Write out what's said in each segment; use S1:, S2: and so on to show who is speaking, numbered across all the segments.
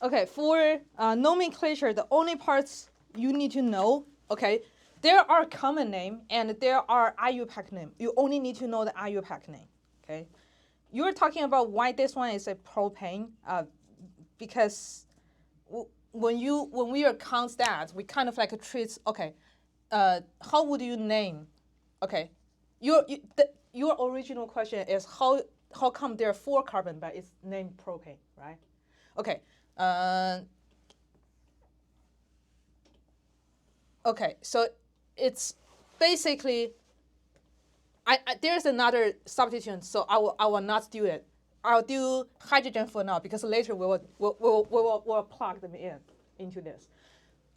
S1: Okay, for nomenclature, the only parts you need to know, okay, there are common name and there are IUPAC name. You only need to know the IUPAC name, okay? You're talking about why this one is a propane, because when we account that, we kind of like treat, okay, how would you name, okay, your original question is how come there are 4 carbon but it's named propane, right? Okay. Uh, okay, so it's basically there's another substitution, so I will not do it. I'll do hydrogen for now because later we'll plug them into this.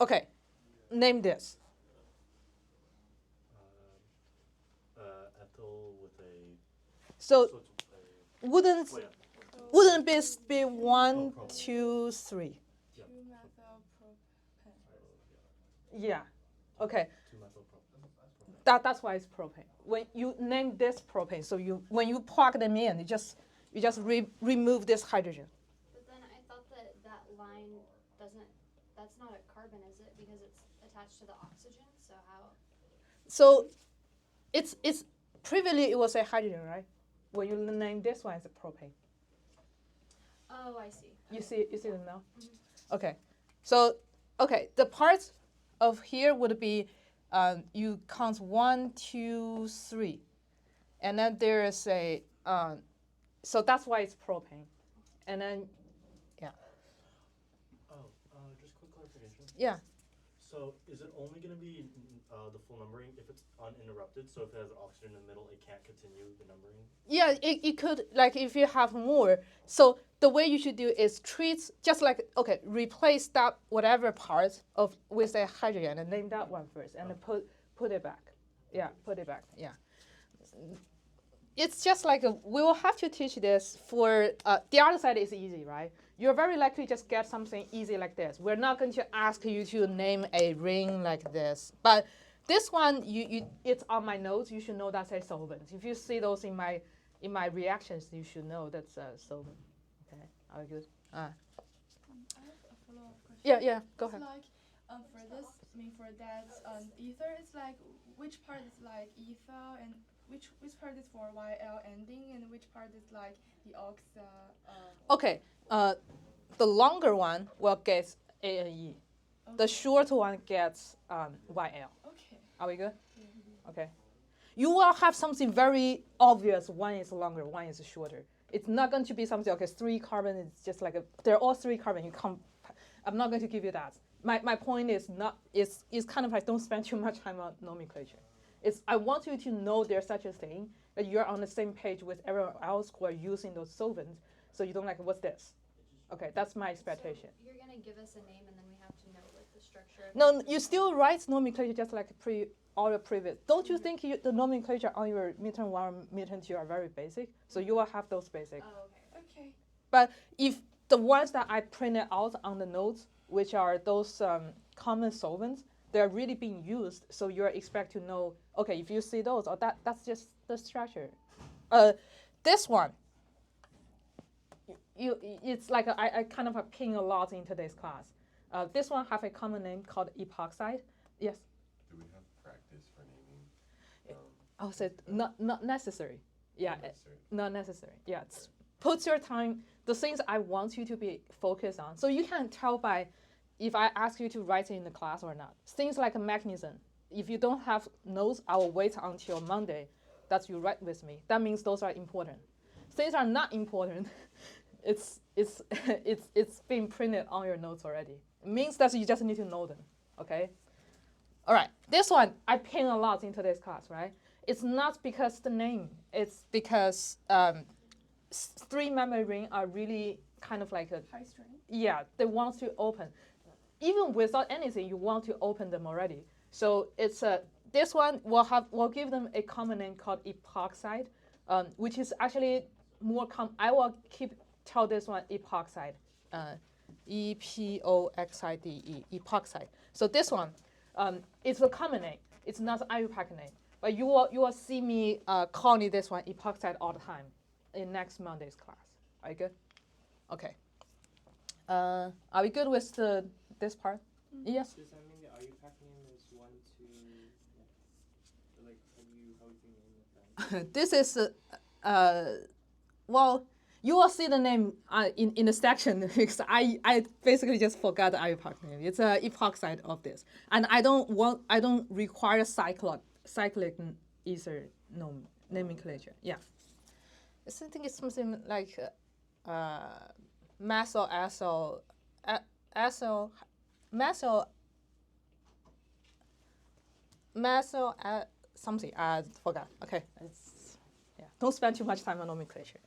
S1: Okay, name this.
S2: Ethyl with a.
S1: So
S2: it's a.
S1: wouldn't
S2: Oh, yeah.
S1: wouldn't this be 1, 2, 3?
S2: Yeah.
S3: 2-methylpropane.
S1: Yeah. Okay.
S2: 2-methylpropane.
S1: That's why it's propane. When you name this propane, so when you plug them in, you just remove this hydrogen.
S4: But then I thought that line doesn't. That's not a carbon, is it? Because it's attached to the oxygen. So how?
S1: So it's previously it was a hydrogen, right? When you name this one, it's a propane.
S4: Oh, I see.
S1: You see them now?
S4: Mm-hmm.
S1: Okay. So the parts of here would be you count 1, 2, 3, and then there is a so that's why it's propane, and then
S2: Just quick clarification.
S1: yeah.
S2: So is it only going to be the full numbering if it's uninterrupted? So if it has oxygen in the middle, it can't continue the numbering?
S1: Yeah, it could, like if you have more. So the way you should do is treat just like, okay, replace that whatever part with a hydrogen and name that one first and then put it back. Yeah, put it back. Yeah. It's just like we will have to teach this for the other side is easy, right? You're very likely just get something easy like this. We're not going to ask you to name a ring like this, but this one it's on my notes. You should know that's a solvent. If you see those in my reactions, you should know that's a solvent. Okay, are we good?
S3: I have a follow-up question.
S1: Yeah, go ahead.
S3: It's like for this, for that ether, it's like which part is like ethyl and which part is for YL ending and which part is like the oxa.
S1: Okay, the longer one will get A and E.
S3: Okay.
S1: The short one gets YL.
S3: Okay.
S1: Are we good?
S3: Yeah.
S1: Okay. You will have something very obvious. One is longer, one is shorter. It's not going to be something, okay, 3 carbon, it's just like, they're all 3 carbon. I'm not going to give you that. My point is kind of like don't spend too much time on nomenclature. I want you to know there's such a thing, that you're on the same page with everyone else who are using those solvents, so you don't like, what's this? Okay, that's my expectation.
S4: So you're gonna give us a name, and then we have to know like the structure.
S1: No, you still write nomenclature just like all the previous. Don't you think the nomenclature on your midterm 1, midterm 2 are very basic? So you will have those basic.
S4: Oh, okay.
S3: Okay.
S1: But if the ones that I printed out on the notes, which are those common solvents, they're really being used, so you're expect to know, okay, if you see those, that's just the structure. This one, it's like I kind of ping a lot in today's class. This one have a common name called epoxide. Yes?
S5: Do we have practice for naming?
S1: I'll say not necessary. Yeah,
S5: Not necessary.
S1: not necessary. Yeah, put your time, the things I want you to be focused on. So you can tell by if I ask you to write it in the class or not. Things like a mechanism. If you don't have notes, I will wait until Monday that you write with me. That means those are important. Things are not important. it's been printed on your notes already. It means that you just need to know them. Okay. All right. This one I pin a lot in today's class, right? It's not because the name. It's because 3 memory ring are really kind of like a
S3: High strength.
S1: yeah. They want to open. Even without anything, you want to open them already. So it's this one will give them a common name called epoxide, which is actually more I will tell this one epoxide, EPOXIDE, epoxide. So this one, it's a common name. It's not an IUPAC name, but you will see me calling this one epoxide all the time in next Monday's class. Are you good? Okay. Are we good with this part? Yes.
S6: Does that mean the IUPAC name is 1, 2, yeah. Like, how do you name it then?
S1: This is well, you will see the name in the section because I basically just forgot the IUPAC name. It's a epoxide of this, and I don't require cyclic ether nomenclature. Yeah, I think it's something like methyl something. I forgot. Okay, yeah. Don't spend too much time on nomenclature.